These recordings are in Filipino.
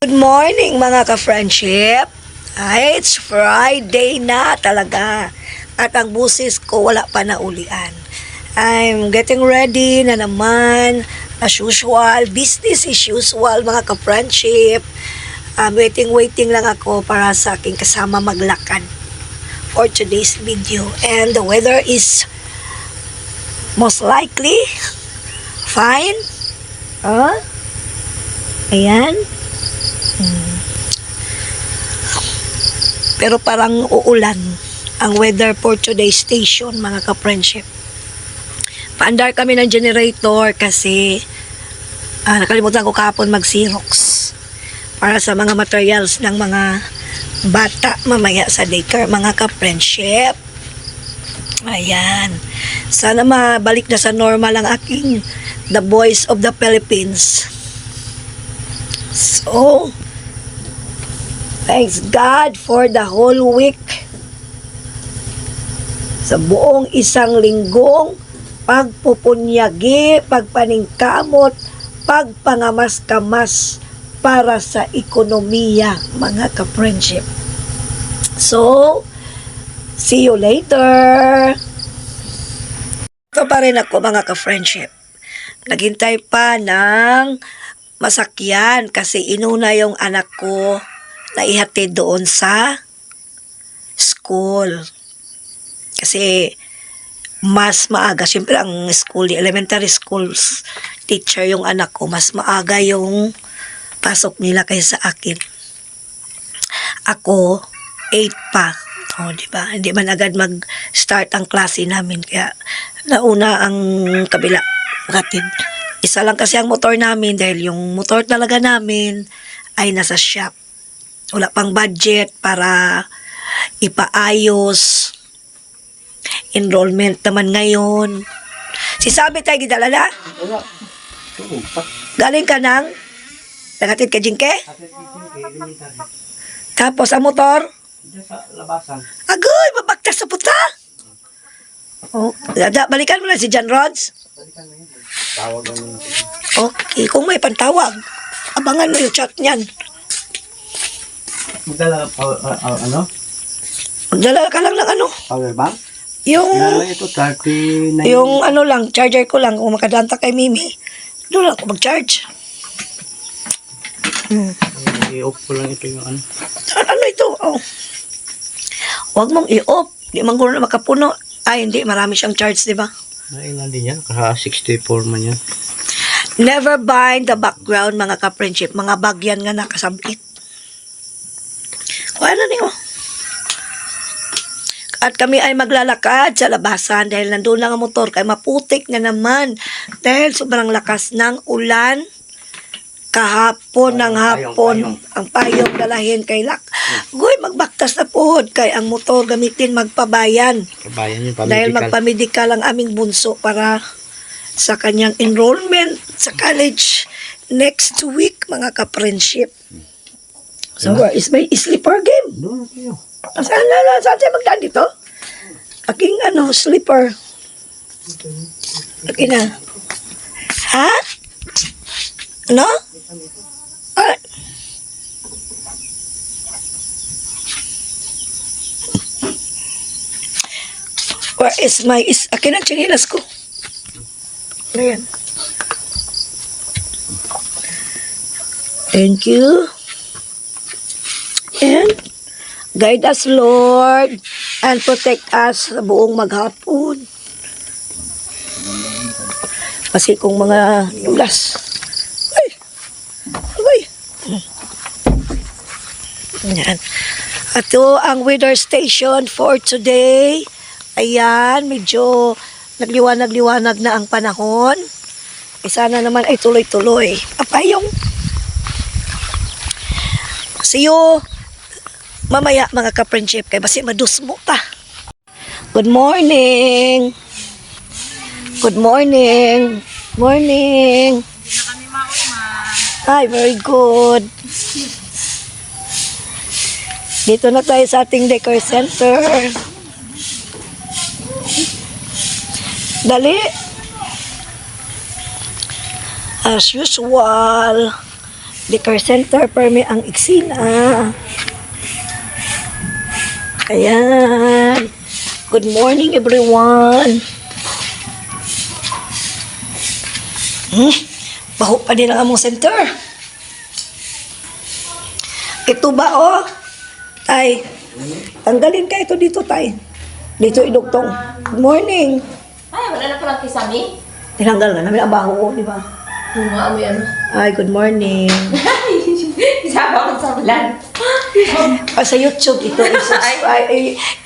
Good morning mga ka-friendship. It's Friday na talaga. At ang busis ko wala pa naulian. I'm getting ready na naman. As usual, business is usual mga ka-friendship. Waiting lang ako para sa aking kasama maglakad for today's video. And the weather is most likely fine. Ayan. Pero parang uulan ang weather for today's station mga ka-friendship. Paandar kami ng generator kasi nakalimutan ko kahapon mag-Xerox para sa mga materials ng mga bata mamaya sa daycare mga ka-friendship. Ayan. Sana mabalik na sa normal ang aking The Voice of the Philippines. So, thanks God for the whole week. Sa buong isang linggong pagpupunyagi, pagpaningkamot, pagpangamas-kamas para sa ekonomiya, mga ka-friendship. So, see you later. Ito pa rin ako, mga ka-friendship. Naghintay pa ng masakyan kasi inuna yung anak ko na ihatid doon sa school. Kasi mas maaga, siyempre ang school, elementary schools teacher yung anak ko, mas maaga yung pasok nila kaysa sa akin. Ako, 8 pa. Diba? Hindi man agad mag-start ang klase namin. Kaya nauna ang kabila. Katid. Isa lang kasi ang motor namin dahil yung motor talaga namin ay nasa shop. Wala pang budget para ipaayos. Enrollment naman ngayon. Si Sabi tayo gidalala? Wala. Galing ka ng nagatid ka Jinke? Tapos ang motor? Sa labasan. Agoy, mabaktas sa puta. Balikan mo na si John Rods. Balikan mo yun. Tawag lang yun. Okay, kung may pantawag, abangan mo yung chat niyan. Magdala ano? Magdala ka lang ng ano. Power bank? Yung, Ilan lang ito? 39. yung ano lang, charger ko lang. Kung makadanta kay Mimi, doon lang ako mag-charge. I-off ko lang ito yung ano. Ano ito? Oh. Huwag mong i-off. Di man ko na makapuno. Ay, hindi. Marami siyang charge, di ba? Nailan din yan. Kaya 64 man yan. Never bind the background, mga ka-friendship. Mga bagyan nga nakasabit. O ano niyo? At kami ay maglalakad sa labasan dahil nandun lang ang motor. Kaya maputik na naman. Dahil sobrang lakas ng ulan. Kahapon ng hapon. Ang payong dalahin kay Lak. Guy, magbaktas na puhod. Kaya ang motor gamitin magpabayan. Kabayan yung pamedical. Dahil magpamedical ang aming bunso para sa kanyang enrollment sa college next week, mga ka-friendship. So, where is my sleeper game? Doon kayo. Saan siya magdaan dito? Aking sleeper. Okay na. Ha? Ano? Ah. Where is my... Akin ang chinilas ko. Ayan. Thank you. And guide us, Lord, and protect us sa buong maghapon. Kasi kung mga ulas. Ay! Ay! Ayan. Ito ang weather station for today. Ayan, medyo nagliwanag-liwanag na ang panahon. Sana naman ay tuloy-tuloy. Apayong. See you mamaya, mga ka-friendship, kay basi madusmo ta. Good morning. Good morning. Morning. Hi, very good. Dito na tayo sa ating decor center. Dali. As usual, liquor center, permi ang eksina. Ayan. Good morning, everyone. Baho pa din ang among center. Ito ba, oh? Tay, tanggalin ka ito dito, tay. Dito, idugtong. Good morning. Ay, wala na palang kisami. Tinanggal na namin ang baho ko, di ba? Yung mga amoy ano. Ay, good morning. Isama ko sa ulan. Sa YouTube, ito,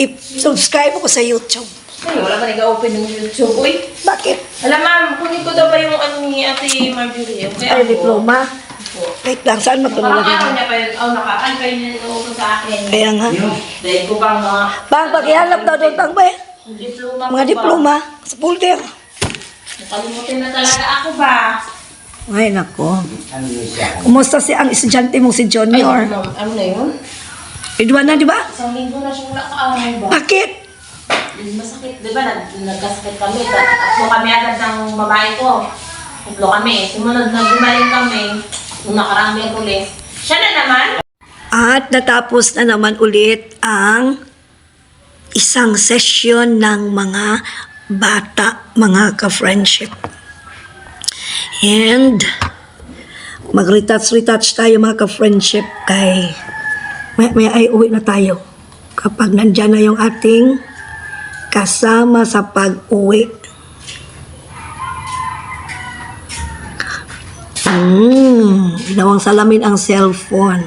i-subscribe ko sa YouTube. Ay, wala pa nag-open ng YouTube. Uy, Bakit? alam ma'am, kunin ko daw ba yung ano ni Ate Marjorie? Okay, Ay, diploma. Wait lang, saan Parang magtulala araw din? niya pa yun. Oh, nakakal kayo niya nag-open sa akin. Kaya nga. Dahil ko bang mga... Bang, pag-ihalap daw doon, bang ba? Diploma Mga ko ba? diploma sa folder. Nakalimutin na talaga ako ba? Ay, nako. Kumusta si ang estudyante mong si Ay, Junior? ma'am, ano na yun? Idwa na, di ba? Isang linggo na siya wala kaaway ba? Bakit? Masakit, di ba? Nagkasakit kami. Tatlo kami agad ng babae ko. Tatlo kami. Sumunod na gumaling kami. Nung nakaraang Miyerkules. Siya na naman. At natapos na naman ulit ang isang session ng mga bata, mga ka-friendship. And mag-retouch tayo mga ka-friendship kay may ay uwi na tayo kapag nandyan na yung ating kasama sa pag-uwi. Ginawang salamin ang cellphone.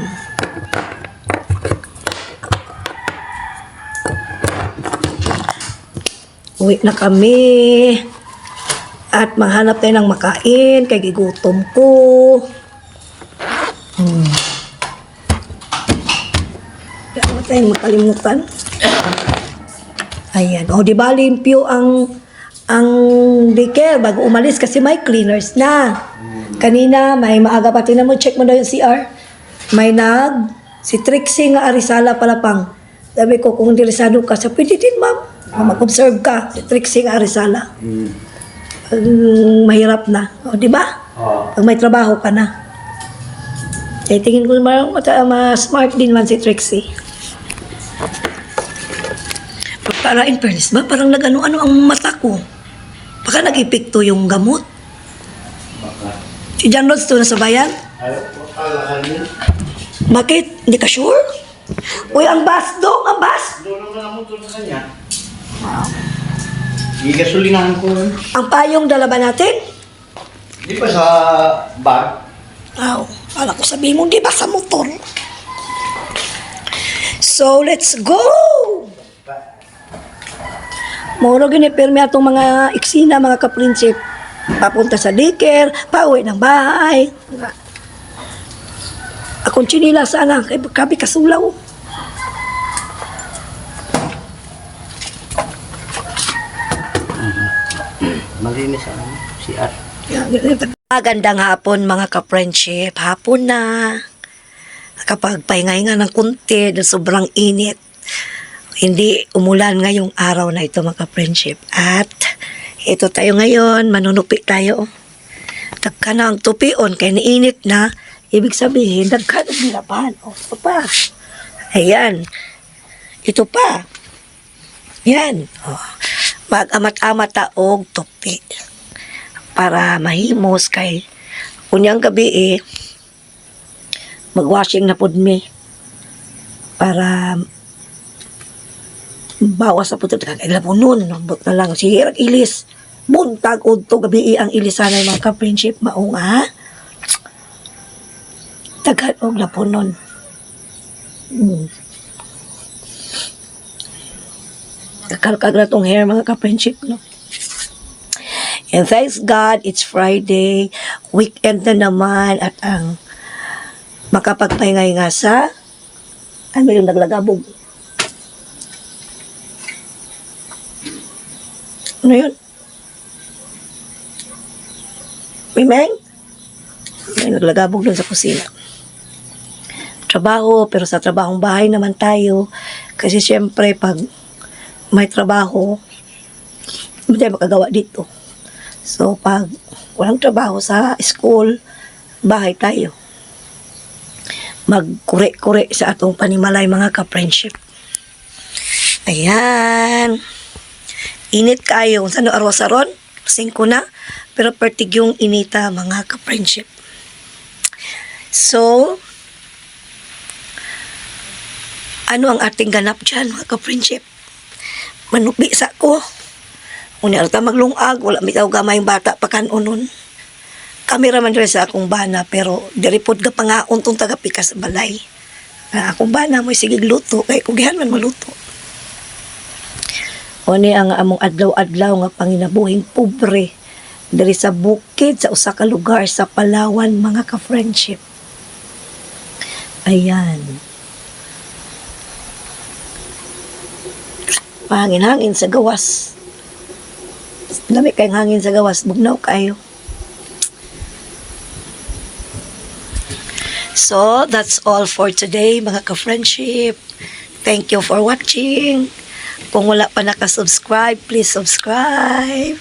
Uwi na kami. At maghanap tayo ng makain. Kaya gigutom ko. Kaya mo tayong makalimutan. Ayan. O, di ba limpyo ang daycare bago umalis kasi may cleaners na. Kanina, may maaga pa. Tingnan mo, check mo daw yung CR. May si Trixie nga Arizala Palapang. Sabi ko, kung interesado ka, sa pwede din, ma'am. Mag-observe ka, si Trixie nga Arizala. Mahirap na. O, di ba? Pag may trabaho ka na. Eh, tingin ko smart din man si Trixie. Para in fairness ba, parang nag-ano-ano ang mata ko. Baka nag-epekto yung gamot. Si John Rods to nasa bayan? Bakit? Hindi ka sure? Uy, ang bus dong, ang bus! Doon naman ang motor sa kanya. Igasolinahan ko. Ang payong dala ba natin? Di ba sa bar? Aw, pala ko sabihin mo, di ba sa motor? So, let's go! Mauro ginipirmi atong mga eksina, mga kaprinsip. Papunta sa daycare, pauwi ng bahay. Akong chinila sana, kay kabi kasulaw. Malinis ang CR. Magandang hapon mga ka-friendship. Hapon na. Kapag pahinga nga ng kunti, na sobrang init. Hindi umulan ngayong araw na ito mga ka-friendship. At ito tayo ngayon, manunupi tayo. Tagka na ang tupion, kaya niinit na. Ibig sabihin, dagka na nilaban. O, ito pa. Ayan. Ito pa. Yan. O. Mag-amat-amat taog tupi. Para mahimos kay kunyang gabi mag-washing na pud mi. Para bawas sa puto kay lapunon. Nambot na lang. Sige, ilis. Buntag udto gabi ang ilisanay mga ka-friendship. Maong ha? Tagad og lapunon. Kakalkag na tong hair mga ka-friendship, no? And thanks God, it's Friday. Weekend na naman at ang makapagpahingay nga sa ano yung naglagabog. Ano yun? Mimeng? May naglagabog dun sa kusina. Trabaho, pero sa trabahong bahay naman tayo. Kasi syempre, pag may trabaho, hindi tayo makagawa dito. So, pag walang trabaho sa school, bahay tayo. magkure-kure sa atong panimalay mga ka-friendship. Ayan. Init kayo. Kung saan arwas aron? 5 na. Pero pertig yung inita mga ka-friendship. So, ano ang ating ganap dyan mga ka-friendship? Manubi sa ko. Kung niyarta maglungag, wala may tao gamayong bata pakanunon. Kamera man rin sa akong bana, pero diripod ka pa nga untong tagapikas sa balay. Akong bana mo sige luto, kay kugihan man maluto. O ni ang among adlaw-adlaw nga panginabuhing pobre diri sa bukid sa usa ka lugar sa Palawan mga ka-friendship. Ayan. Pahangin-hangin sa gawas. Dami kayong hangin sa gawas, bugnaw kayo. So, that's all for today, mga ka-friendship. Thank you for watching. Kung wala pa nakasubscribe, please subscribe.